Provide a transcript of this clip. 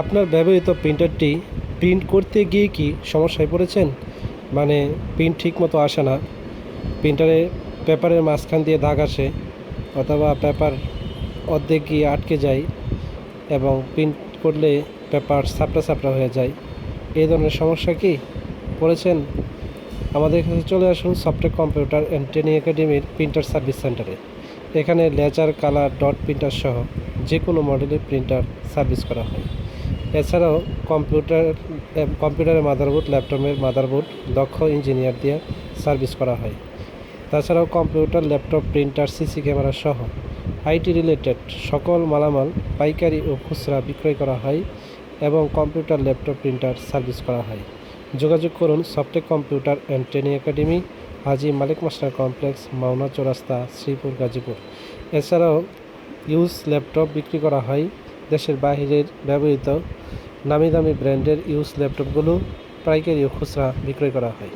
আপনার ব্যবহৃত প্রিন্টারটি প্রিন্ট করতে গিয়ে কি সমস্যায় পড়েছেন? মানে প্রিন্ট ঠিকমতো আসে না, প্রিন্টারে পেপারের মাঝখান দিয়ে দাগ আসে, অথবা পেপার অর্ধেক গিয়ে আটকে যায় এবং প্রিন্ট করলে পেপার ছাপড়া ছাপড়া হয়ে যায়। এই ধরনের সমস্যা কি পড়েছেন? আমাদের কাছে চলে আসুন সফটেক কম্পিউটার অ্যান্ড ট্রেনিং একাডেমির প্রিন্টার সার্ভিস সেন্টারে। এখানে লেজার, কালার, ডট প্রিন্টার সহ যে কোনো মডেলের প্রিন্টার সার্ভিস করা হয়। এছাড়াও কম্পিউটারের মাদারবোর্ড, ল্যাপটপের মাদারবোর্ড দক্ষ ইঞ্জিনিয়ার দিয়ে সার্ভিস করা হয়। তাছাড়াও computer, laptop, printer, CC camera সহ আইটি রিলেটেড সকল মালামাল পাইকারি ও খুচরা বিক্রয় করা হয় এবং কম্পিউটার, ল্যাপটপ, প্রিন্টার সার্ভিস করা হয়। যোগাযোগ করুন Softech computer and training academy, Haji Malik master complex, Mawna Chowrasta, Sreepur, Gazipur. এছাড়াও ইউজ ল্যাপটপ বিক্রি করা হয়। দেশের বাহিরের ব্যবহৃত নামি দামি ব্র্যান্ডের ইউজ ল্যাপটপগুলো পাইকারি ও খুচরা বিক্রয় করা হয়।